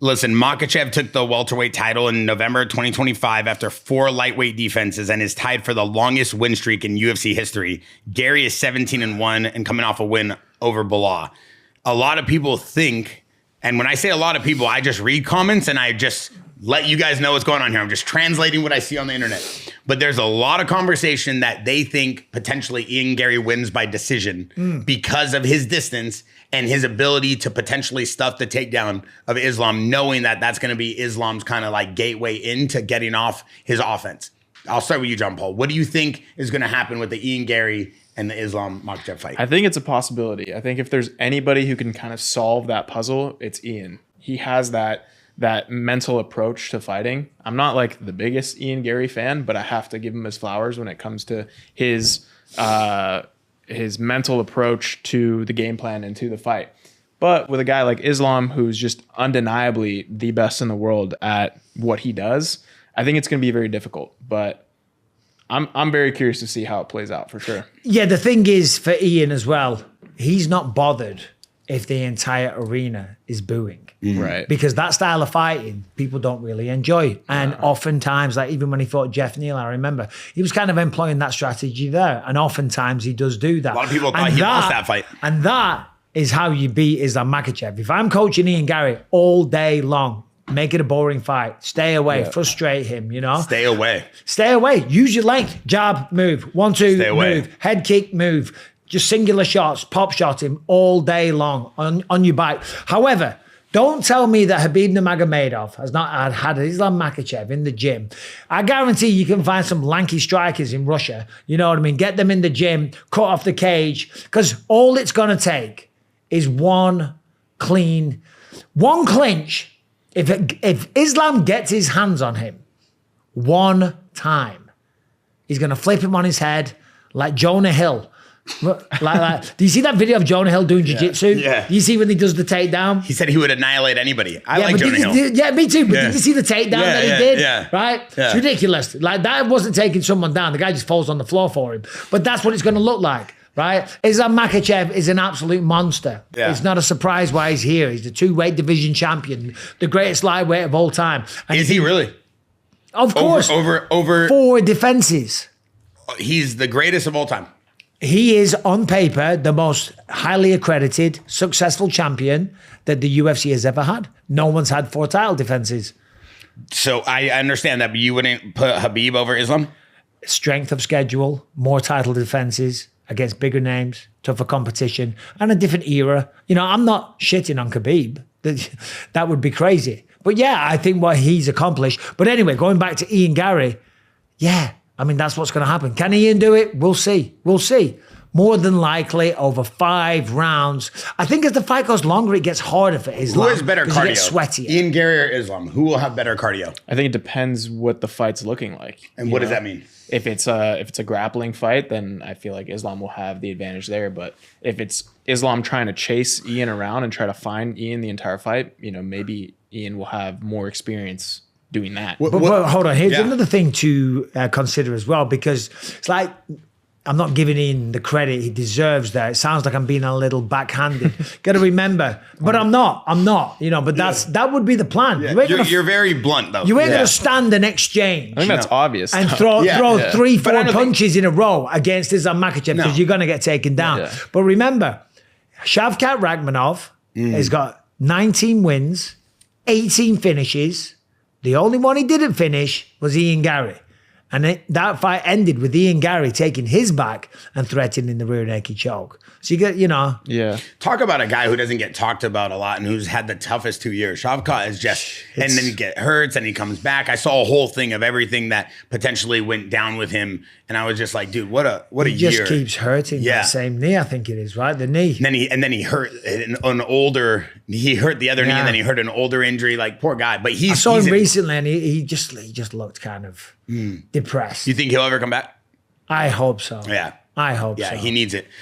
Listen, Makhachev took the welterweight title in November 2025 after 4 lightweight defenses and is tied for the longest win streak in UFC history. Garry is 17-1 and coming off a win over Bilal. A lot of people think, and when I say a lot of people, I just read comments and I just let you guys know what's going on here. I'm just translating what I see on the internet. But there's a lot of conversation that they think potentially Ian Garry wins by decision because of his distance and his ability to potentially stuff the takedown of Islam, knowing that that's going to be Islam's kind of like gateway into getting off his offense. I'll start with you, John Paul. What do you think is going to happen with the Ian Garry and the Islam Makhachev fight? I think it's a possibility. I think if there's anybody who can kind of solve that puzzle, it's Ian. He has that mental approach to fighting. I'm not like the biggest Ian Garry fan, but I have to give him his flowers when it comes to his mental approach to the game plan and to the fight. But with a guy like Islam, who's just undeniably the best in the world at what he does, I think it's going to be very difficult. But I'm very curious to see how it plays out for sure. Yeah, the thing is for Ian as well, he's not bothered if the entire arena is booing. Right. Because that style of fighting, people don't really enjoy. And oftentimes, like even when he fought Jeff Neal, I remember, he was kind of employing that strategy there. And oftentimes he does do that. A lot of people thought he lost that fight. And that is how you beat Islam Makhachev. If I'm coaching Ian Garry all day long, make it a boring fight. Stay away. Frustrate him, you know? Stay away. Stay away. Use your length. Jab, move. 1, 2, move. Head kick, move. Just singular shots, pop shot him all day long on your bike. However, don't tell me that Khabib Nurmagomedov has not had Islam Makhachev in the gym. I guarantee you can find some lanky strikers in Russia. You know what I mean? Get them in the gym, cut off the cage. Because all it's going to take is one clinch. If Islam gets his hands on him one time, he's going to flip him on his head like Jonah Hill. Like, do you see that video of Jonah Hill doing jiu-jitsu? Yeah. You see when he does the takedown? He said he would annihilate anybody. I like Jonah Hill. Yeah, me too. But did you see the takedown that he did? Yeah. Right? Yeah. It's ridiculous. Like, that wasn't taking someone down. The guy just falls on the floor for him. But that's what it's going to look like. Right? Islam Makhachev is an absolute monster. Yeah. It's not a surprise why he's here. He's the 2-weight division champion, the greatest lightweight of all time. And is he really? Of course. Over 4 defenses. He's the greatest of all time. He is, on paper, the most highly accredited, successful champion that the UFC has ever had. No one's had 4 title defenses. So I understand that, but you wouldn't put Khabib over Islam? Strength of schedule, more title defenses against bigger names, tougher competition, and a different era. You know, I'm not shitting on Khabib. That would be crazy. But yeah, I think what he's accomplished. But anyway, going back to Ian Garry, yeah, I mean, that's what's going to happen. Can Ian do it? We'll see. We'll see. More than likely over 5 rounds. I think as the fight goes longer, it gets harder for Islam. Who has better cardio? It gets sweatier. Ian Garry or Islam? Who will have better cardio? I think it depends what the fight's looking like. And what does that mean? If it's a grappling fight, then I feel like Islam will have the advantage there. But if it's Islam trying to chase Ian around and try to find Ian the entire fight, you know, maybe Ian will have more experience doing that. But hold on, here's another thing to consider as well, because it's like, I'm not giving Ian the credit he deserves there. It sounds like I'm being a little backhanded. Got to remember, but I'm not, you know, but that would be the plan. Yeah. You're very blunt though. You ain't going to stand an exchange. I think that's obvious. And throw 3-4 punches in a row against Islam Makhachev because you're going to get taken down. Yeah. But remember, Shavkat Rakhmonov has got 19 wins, 18 finishes. The only one he didn't finish was Ian Garry. And that fight ended with Ian Garry taking his back and threatening the rear naked choke. So you get, you know. Yeah. Talk about a guy who doesn't get talked about a lot and who's had the toughest 2 years. Shavkat is just, and then he gets hurt and he comes back. I saw a whole thing of everything that potentially went down with him. And I was just like, dude, what a year. He just keeps hurting that same knee, I think it is, right? The knee. And then he hurt he hurt the other knee and then he hurt an older injury. Like, poor guy. But I saw him recently and he just looked kind of depressed. You think he'll ever come back? I hope so. Yeah. I hope so. Yeah, he needs it.